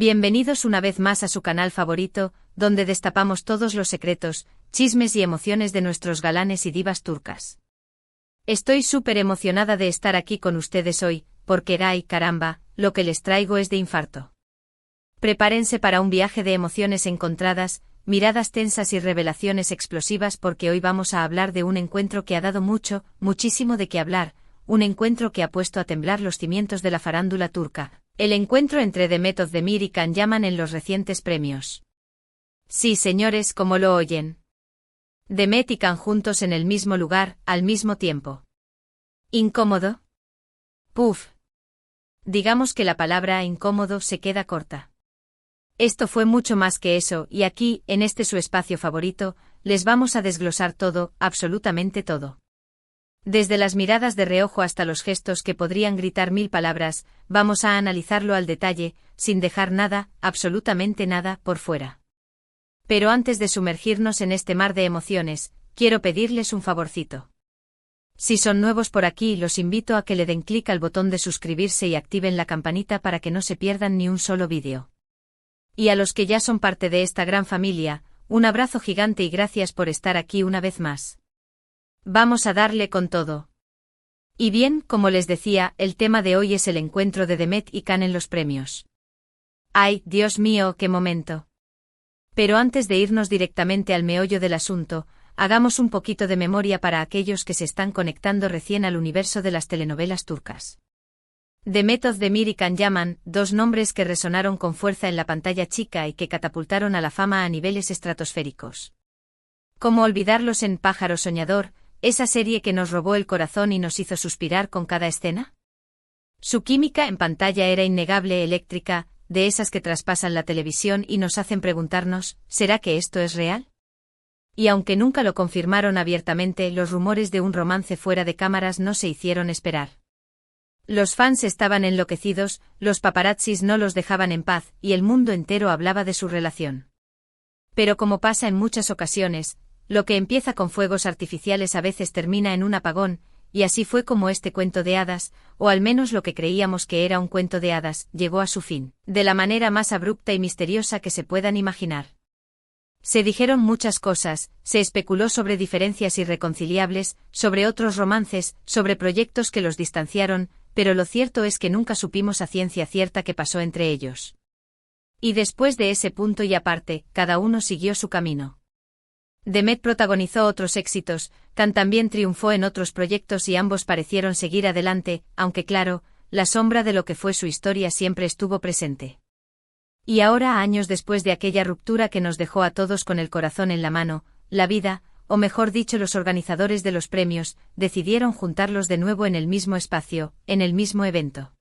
Bienvenidos una vez más a su canal favorito, donde destapamos todos los secretos, chismes y emociones de nuestros galanes y divas turcas. Estoy súper emocionada de estar aquí con ustedes hoy, porque ay, caramba, lo que les traigo es de infarto. Prepárense para un viaje de emociones encontradas, miradas tensas y revelaciones explosivas porque hoy vamos a hablar de un encuentro que ha dado muchísimo de qué hablar, un encuentro que ha puesto a temblar los cimientos de la farándula turca. El encuentro entre Demet Özdemir y Can Yaman en los recientes premios. Sí, señores, como lo oyen. Demet y Can juntos en el mismo lugar, al mismo tiempo. ¿Incómodo? Puf. Digamos que la palabra incómodo se queda corta. Esto fue mucho más que eso, y aquí, en este su espacio favorito, les vamos a desglosar todo, absolutamente todo. Desde las miradas de reojo hasta los gestos que podrían gritar 1000 palabras, vamos a analizarlo al detalle, sin dejar nada, absolutamente nada, por fuera. Pero antes de sumergirnos en este mar de emociones, quiero pedirles un favorcito. Si son nuevos por aquí, los invito a que le den clic al botón de suscribirse y activen la campanita para que no se pierdan ni un solo vídeo. Y a los que ya son parte de esta gran familia, un abrazo gigante y gracias por estar aquí una vez más. Vamos a darle con todo. Y bien, como les decía, el tema de hoy es el encuentro de Demet y Can en los premios. ¡Ay, Dios mío, qué momento! Pero antes de irnos directamente al meollo del asunto, hagamos un poquito de memoria para aquellos que se están conectando recién al universo de las telenovelas turcas. Demet Özdemir y Can Yaman, dos nombres que resonaron con fuerza en la pantalla chica y que catapultaron a la fama a niveles estratosféricos. ¿Cómo olvidarlos en Pájaro Soñador, esa serie que nos robó el corazón y nos hizo suspirar con cada escena? Su química en pantalla era innegable, eléctrica, de esas que traspasan la televisión y nos hacen preguntarnos, ¿será que esto es real? Y aunque nunca lo confirmaron abiertamente, los rumores de un romance fuera de cámaras no se hicieron esperar. Los fans estaban enloquecidos, los paparazzis no los dejaban en paz, y el mundo entero hablaba de su relación. Pero como pasa en muchas ocasiones, lo que empieza con fuegos artificiales a veces termina en un apagón, y así fue como este cuento de hadas, o al menos lo que creíamos que era un cuento de hadas, llegó a su fin, de la manera más abrupta y misteriosa que se puedan imaginar. Se dijeron muchas cosas, se especuló sobre diferencias irreconciliables, sobre otros romances, sobre proyectos que los distanciaron, pero lo cierto es que nunca supimos a ciencia cierta qué pasó entre ellos. Y después de ese punto y aparte, cada uno siguió su camino. Demet protagonizó otros éxitos, Can también triunfó en otros proyectos y ambos parecieron seguir adelante, aunque claro, la sombra de lo que fue su historia siempre estuvo presente. Y ahora, años después de aquella ruptura que nos dejó a todos con el corazón en la mano, la vida, o mejor dicho los organizadores de los premios, decidieron juntarlos de nuevo en el mismo espacio, en el mismo evento.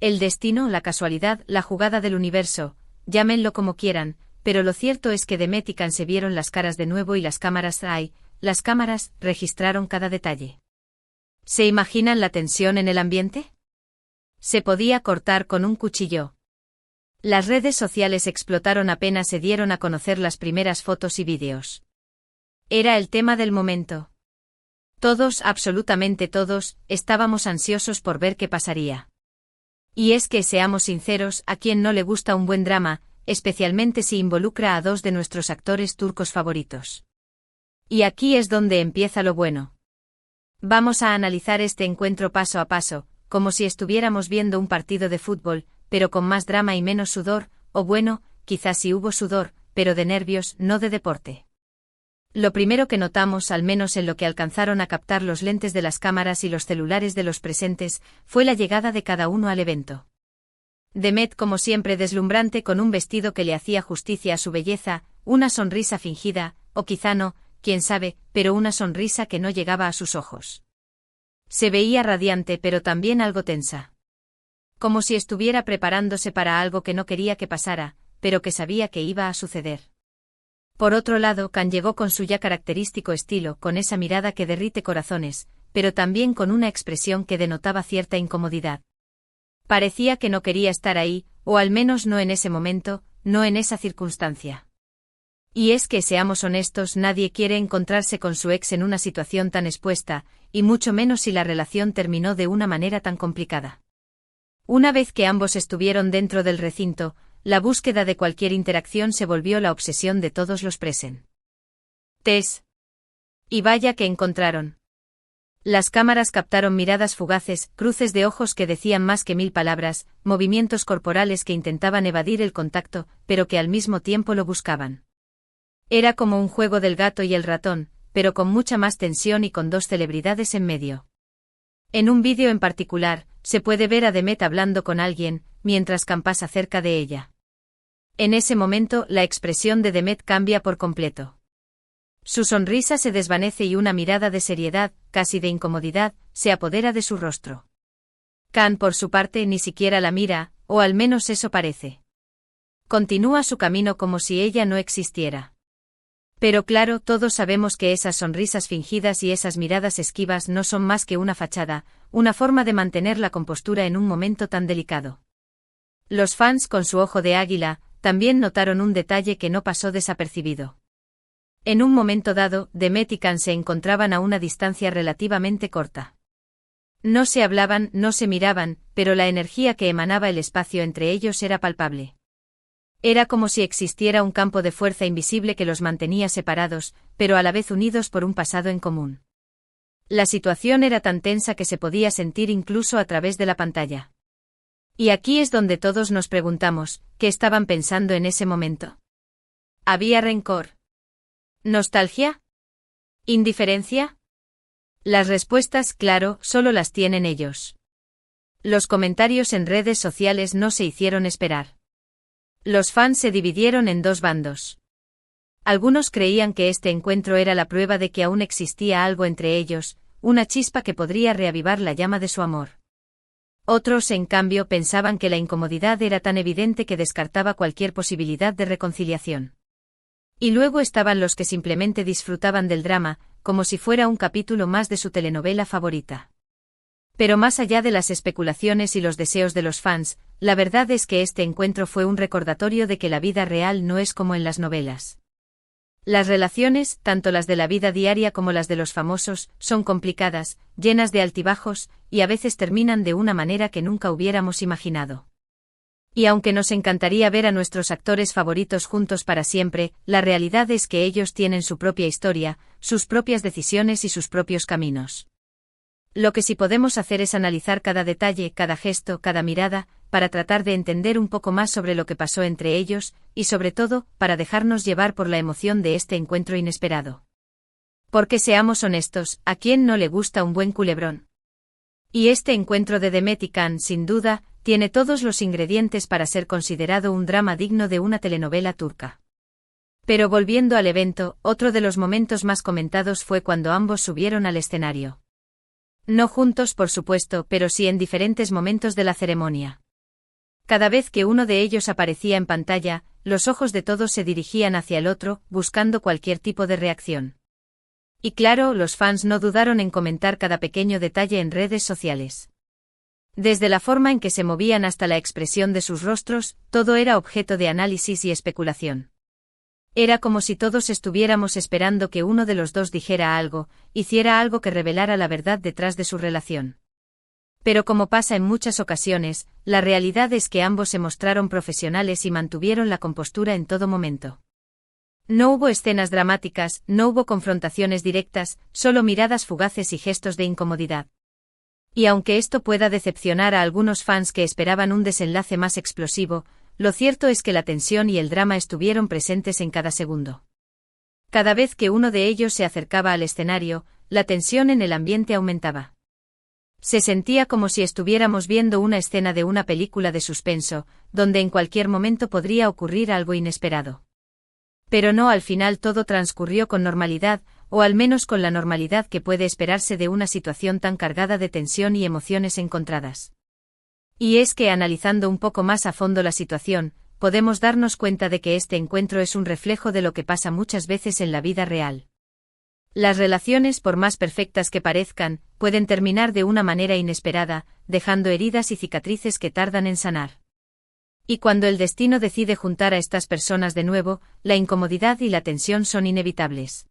El destino, la casualidad, la jugada del universo, llámenlo como quieran, pero lo cierto es que Demet y Can se vieron las caras de nuevo y las cámaras registraron cada detalle. ¿Se imaginan la tensión en el ambiente? Se podía cortar con un cuchillo. Las redes sociales explotaron apenas se dieron a conocer las primeras fotos y vídeos. Era el tema del momento. Todos, absolutamente todos, estábamos ansiosos por ver qué pasaría. Y es que, seamos sinceros, a quien no le gusta un buen drama, especialmente si involucra a dos de nuestros actores turcos favoritos. Y aquí es donde empieza lo bueno. Vamos a analizar este encuentro paso a paso, como si estuviéramos viendo un partido de fútbol, pero con más drama y menos sudor, o bueno, quizás sí hubo sudor, pero de nervios, no de deporte. Lo primero que notamos, al menos en lo que alcanzaron a captar los lentes de las cámaras y los celulares de los presentes, fue la llegada de cada uno al evento. Demet como siempre deslumbrante con un vestido que le hacía justicia a su belleza, una sonrisa fingida, o quizá no, quién sabe, pero una sonrisa que no llegaba a sus ojos. Se veía radiante pero también algo tensa. Como si estuviera preparándose para algo que no quería que pasara, pero que sabía que iba a suceder. Por otro lado, Can llegó con su ya característico estilo, con esa mirada que derrite corazones, pero también con una expresión que denotaba cierta incomodidad. Parecía que no quería estar ahí, o al menos no en ese momento, no en esa circunstancia. Y es que, seamos honestos, nadie quiere encontrarse con su ex en una situación tan expuesta, y mucho menos si la relación terminó de una manera tan complicada. Una vez que ambos estuvieron dentro del recinto, La búsqueda de cualquier interacción se volvió la obsesión de todos los presentes. Y vaya que encontraron. Las cámaras captaron miradas fugaces, cruces de ojos que decían más que 1000 palabras, movimientos corporales que intentaban evadir el contacto, pero que al mismo tiempo lo buscaban. Era como un juego del gato y el ratón, pero con mucha más tensión y con dos celebridades en medio. En un vídeo en particular, se puede ver a Demet hablando con alguien, mientras Can pasa cerca de ella. En ese momento, la expresión de Demet cambia por completo. Su sonrisa se desvanece y una mirada de seriedad, casi de incomodidad, se apodera de su rostro. Can, por su parte, ni siquiera la mira, o al menos eso parece. Continúa su camino como si ella no existiera. Pero claro, todos sabemos que esas sonrisas fingidas y esas miradas esquivas no son más que una fachada, una forma de mantener la compostura en un momento tan delicado. Los fans, con su ojo de águila, también notaron un detalle que no pasó desapercibido. En un momento dado, Demet y Can se encontraban a una distancia relativamente corta. No se hablaban, no se miraban, pero la energía que emanaba el espacio entre ellos era palpable. Era como si existiera un campo de fuerza invisible que los mantenía separados, pero a la vez unidos por un pasado en común. La situación era tan tensa que se podía sentir incluso a través de la pantalla. Y aquí es donde todos nos preguntamos, ¿qué estaban pensando en ese momento? ¿Había rencor? ¿Nostalgia? ¿Indiferencia? Las respuestas, claro, solo las tienen ellos. Los comentarios en redes sociales no se hicieron esperar. Los fans se dividieron en dos bandos. Algunos creían que este encuentro era la prueba de que aún existía algo entre ellos, una chispa que podría reavivar la llama de su amor. Otros, en cambio, pensaban que la incomodidad era tan evidente que descartaba cualquier posibilidad de reconciliación. Y luego estaban los que simplemente disfrutaban del drama, como si fuera un capítulo más de su telenovela favorita. Pero más allá de las especulaciones y los deseos de los fans, la verdad es que este encuentro fue un recordatorio de que la vida real no es como en las novelas. Las relaciones, tanto las de la vida diaria como las de los famosos, son complicadas, llenas de altibajos, y a veces terminan de una manera que nunca hubiéramos imaginado. Y aunque nos encantaría ver a nuestros actores favoritos juntos para siempre, la realidad es que ellos tienen su propia historia, sus propias decisiones y sus propios caminos. Lo que sí podemos hacer es analizar cada detalle, cada gesto, cada mirada, para tratar de entender un poco más sobre lo que pasó entre ellos, y sobre todo, para dejarnos llevar por la emoción de este encuentro inesperado. Porque seamos honestos, ¿a quién no le gusta un buen culebrón? Y este encuentro de Demet y Can, sin duda, tiene todos los ingredientes para ser considerado un drama digno de una telenovela turca. Pero volviendo al evento, otro de los momentos más comentados fue cuando ambos subieron al escenario. No juntos, por supuesto, pero sí en diferentes momentos de la ceremonia. Cada vez que uno de ellos aparecía en pantalla, los ojos de todos se dirigían hacia el otro, buscando cualquier tipo de reacción. Y claro, los fans no dudaron en comentar cada pequeño detalle en redes sociales. Desde la forma en que se movían hasta la expresión de sus rostros, todo era objeto de análisis y especulación. Era como si todos estuviéramos esperando que uno de los dos dijera algo, hiciera algo que revelara la verdad detrás de su relación. Pero como pasa en muchas ocasiones, la realidad es que ambos se mostraron profesionales y mantuvieron la compostura en todo momento. No hubo escenas dramáticas, no hubo confrontaciones directas, solo miradas fugaces y gestos de incomodidad. Y aunque esto pueda decepcionar a algunos fans que esperaban un desenlace más explosivo, lo cierto es que la tensión y el drama estuvieron presentes en cada segundo. Cada vez que uno de ellos se acercaba al escenario, la tensión en el ambiente aumentaba. Se sentía como si estuviéramos viendo una escena de una película de suspenso, donde en cualquier momento podría ocurrir algo inesperado. Pero no, al final todo transcurrió con normalidad, o al menos con la normalidad que puede esperarse de una situación tan cargada de tensión y emociones encontradas. Y es que analizando un poco más a fondo la situación, podemos darnos cuenta de que este encuentro es un reflejo de lo que pasa muchas veces en la vida real. Las relaciones, por más perfectas que parezcan, pueden terminar de una manera inesperada, dejando heridas y cicatrices que tardan en sanar. Y cuando el destino decide juntar a estas personas de nuevo, la incomodidad y la tensión son inevitables.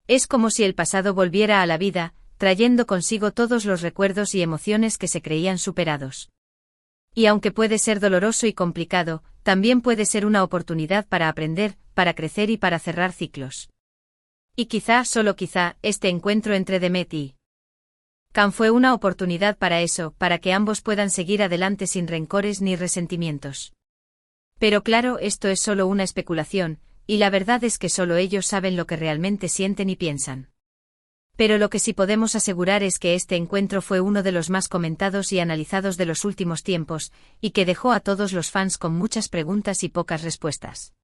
Es como si el pasado volviera a la vida, trayendo consigo todos los recuerdos y emociones que se creían superados. Y aunque puede ser doloroso y complicado, también puede ser una oportunidad para aprender, para crecer y para cerrar ciclos. Y quizá, solo quizá, este encuentro entre Demet y Can fue una oportunidad para eso, para que ambos puedan seguir adelante sin rencores ni resentimientos. Pero claro, esto es solo una especulación, y la verdad es que solo ellos saben lo que realmente sienten y piensan. Pero lo que sí podemos asegurar es que este encuentro fue uno de los más comentados y analizados de los últimos tiempos, y que dejó a todos los fans con muchas preguntas y pocas respuestas.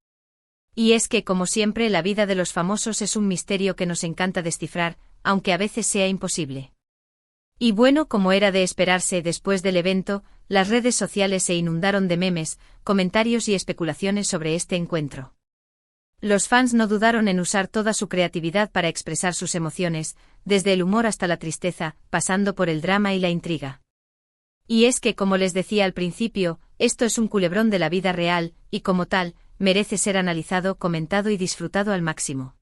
Y es que, como siempre, la vida de los famosos es un misterio que nos encanta descifrar, aunque a veces sea imposible. Y bueno, como era de esperarse después del evento, las redes sociales se inundaron de memes, comentarios y especulaciones sobre este encuentro. Los fans no dudaron en usar toda su creatividad para expresar sus emociones, desde el humor hasta la tristeza, pasando por el drama y la intriga. Y es que, como les decía al principio, esto es un culebrón de la vida real, y como tal, merece ser analizado, comentado y disfrutado al máximo.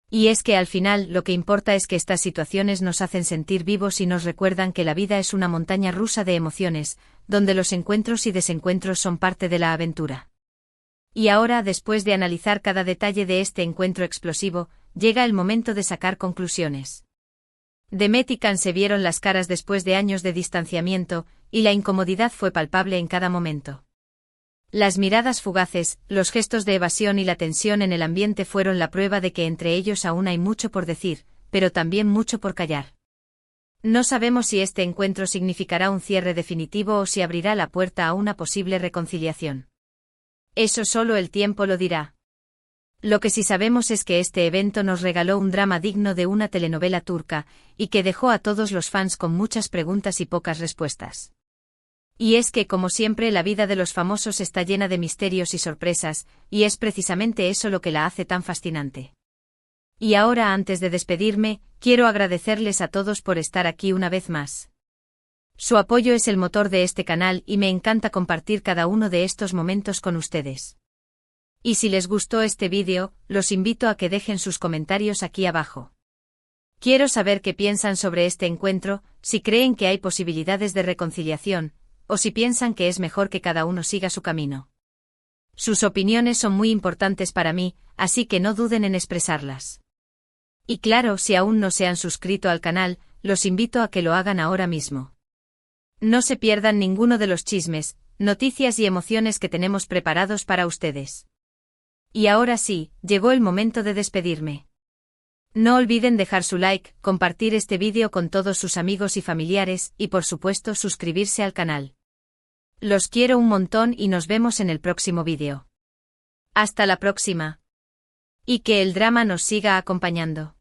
Y es que al final lo que importa es que estas situaciones nos hacen sentir vivos y nos recuerdan que la vida es una montaña rusa de emociones, donde los encuentros y desencuentros son parte de la aventura. Y ahora, después de analizar cada detalle de este encuentro explosivo, llega el momento de sacar conclusiones. Demet y Can se vieron las caras después de años de distanciamiento, y la incomodidad fue palpable en cada momento. Las miradas fugaces, los gestos de evasión y la tensión en el ambiente fueron la prueba de que entre ellos aún hay mucho por decir, pero también mucho por callar. No sabemos si este encuentro significará un cierre definitivo o si abrirá la puerta a una posible reconciliación. Eso solo el tiempo lo dirá. Lo que sí sabemos es que este evento nos regaló un drama digno de una telenovela turca, y que dejó a todos los fans con muchas preguntas y pocas respuestas. Y es que, como siempre, la vida de los famosos está llena de misterios y sorpresas, y es precisamente eso lo que la hace tan fascinante. Y ahora, antes de despedirme, quiero agradecerles a todos por estar aquí una vez más. Su apoyo es el motor de este canal y me encanta compartir cada uno de estos momentos con ustedes. Y si les gustó este vídeo, los invito a que dejen sus comentarios aquí abajo. Quiero saber qué piensan sobre este encuentro, si creen que hay posibilidades de reconciliación, o si piensan que es mejor que cada uno siga su camino. Sus opiniones son muy importantes para mí, así que no duden en expresarlas. Y claro, si aún no se han suscrito al canal, los invito a que lo hagan ahora mismo. No se pierdan ninguno de los chismes, noticias y emociones que tenemos preparados para ustedes. Y ahora sí, llegó el momento de despedirme. No olviden dejar su like, compartir este vídeo con todos sus amigos y familiares y por supuesto suscribirse al canal. Los quiero un montón y nos vemos en el próximo vídeo. Hasta la próxima. Y que el drama nos siga acompañando.